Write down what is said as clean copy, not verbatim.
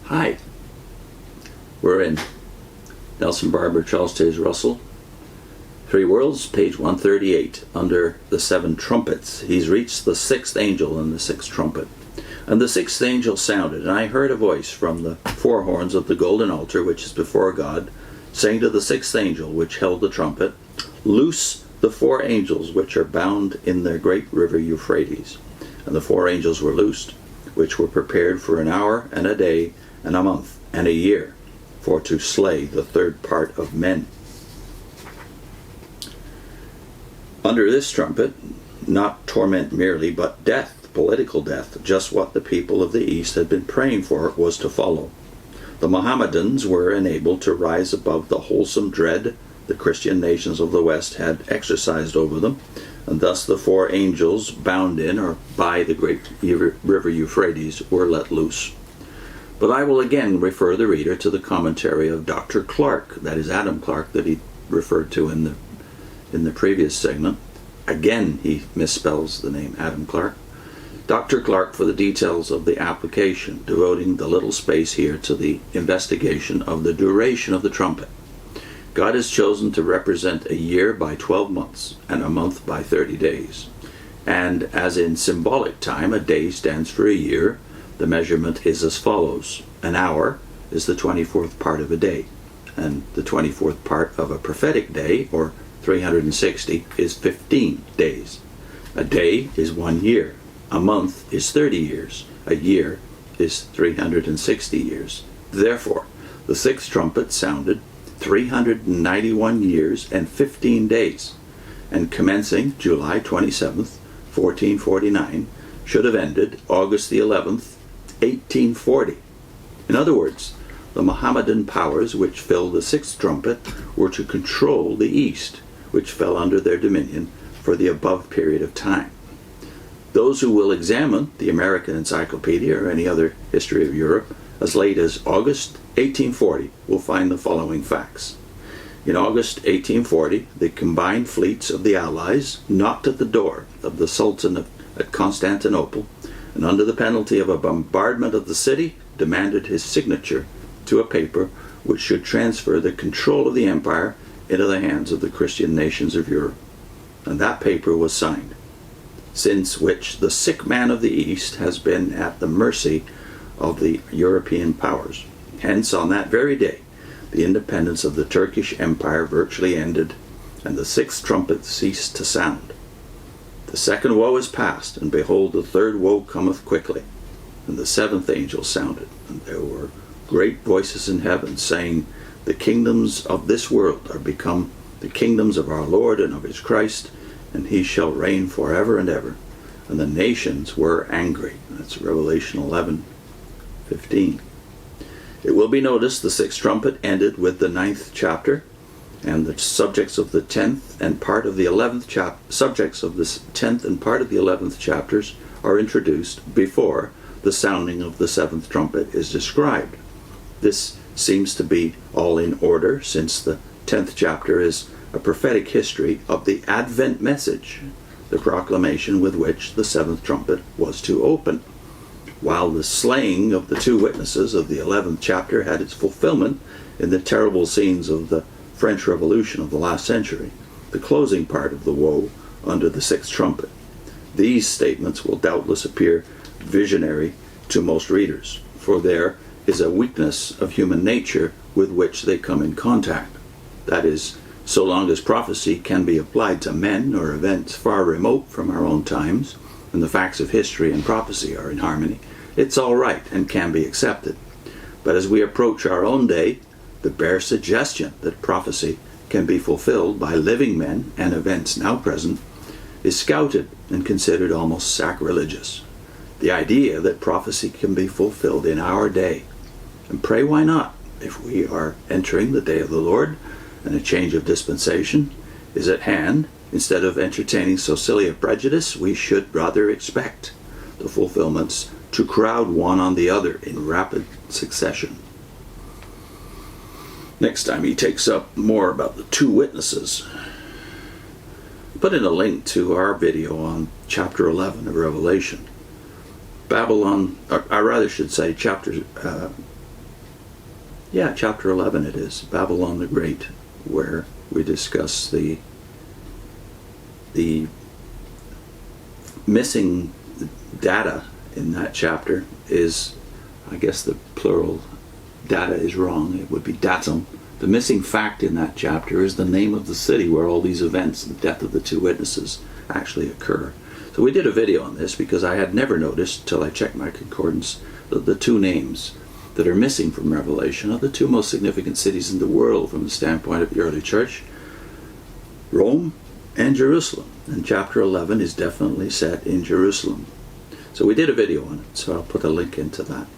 Hi, we're in Nelson Barbour, Charles Taze Russell, Three Worlds, page 138, under the seven trumpets. He's reached the sixth angel in the sixth trumpet. And the sixth angel sounded, and I heard a voice from the four horns of the golden altar which is before God, saying to the sixth angel which held the trumpet, Loose the four angels which are bound in the great river Euphrates. And the four angels were loosed, which were prepared for an hour and a day and a month and a year, for to slay the third part of men. Under this trumpet, not torment merely, but death, political death, just what the people of the East had been praying for, was to follow. The Mohammedans were enabled to rise above the wholesome dread the Christian nations of the West had exercised over them, and thus the four angels bound in or by the great river Euphrates were let loose. But I will again refer the reader to the commentary of Dr. Clark, that is Adam Clark, that he referred to in the previous segment. Again, he misspells the name Adam Clark. Dr. Clark for the details of the application, devoting the little space here to the investigation of the duration of the trumpet. God has chosen to represent a year by 12 months and a month by 30 days. And as in symbolic time, a day stands for a year, the measurement is as follows. An hour is the 24th part of a day, and the 24th part of a prophetic day, or 360, is 15 days. A day is 1 year. A month is 30 years. A year is 360 years. Therefore, the sixth trumpet sounded 391 years and 15 days, and commencing July 27th, 1449, should have ended August the 11th, 1840. In other words, the Mohammedan powers which filled the sixth trumpet were to control the East, which fell under their dominion for the above period of time. Those who will examine the American Encyclopedia or any other history of Europe as late as August 1840 will find the following facts. In August 1840, the combined fleets of the Allies knocked at the door of the Sultan at Constantinople, and under the penalty of a bombardment of the city, demanded his signature to a paper which should transfer the control of the empire into the hands of the Christian nations of Europe. And that paper was signed, since which the sick man of the East has been at the mercy of the European powers. Hence, on that very day, the independence of the Turkish Empire virtually ended, and the sixth trumpet ceased to sound. The second woe is past, and behold, the third woe cometh quickly. And the seventh angel sounded, and there were great voices in heaven, saying, The kingdoms of this world are become the kingdoms of our Lord and of his Christ, and he shall reign forever and ever. And the nations were angry. That's Revelation 11:15. It will be noticed the sixth trumpet ended with the 9th chapter, and the subjects of the 10th and part of the 11th subjects of this 10th and part of the 11th chapters are introduced before the sounding of the seventh trumpet is described. This seems to be all in order, since the 10th chapter is a prophetic history of the Advent message, the proclamation with which the seventh trumpet was to open, while the slaying of the two witnesses of the 11th chapter had its fulfillment in the terrible scenes of the French Revolution of the last century, the closing part of the woe under the sixth trumpet. These statements will doubtless appear visionary to most readers, for there is a weakness of human nature with which they come in contact. That is, so long as prophecy can be applied to men or events far remote from our own times, and the facts of history and prophecy are in harmony, it's all right and can be accepted. But as we approach our own day, the bare suggestion that prophecy can be fulfilled by living men and events now present is scouted and considered almost sacrilegious. The idea that prophecy can be fulfilled in our day, and pray why not, if we are entering the day of the Lord and a change of dispensation is at hand, instead of entertaining so silly a prejudice, we should rather expect the fulfillments to crowd one on the other in rapid succession. Next time he takes up more about the two witnesses. Put in a link to our video on chapter 11 of Revelation. Babylon, or I rather should say chapter Yeah, chapter 11 it is, Babylon the Great, where we discuss the missing data in that chapter is, I guess the plural data is wrong, it would be datum. The missing fact in that chapter is the name of the city where all these events, the death of the two witnesses, actually occur. So we did a video on this because I had never noticed, till I checked my concordance, that the two names that are missing from Revelation are the two most significant cities in the world from the standpoint of the early church, Rome and Jerusalem. And chapter 11 is definitely set in Jerusalem. So we did a video on it, so I'll put a link into that.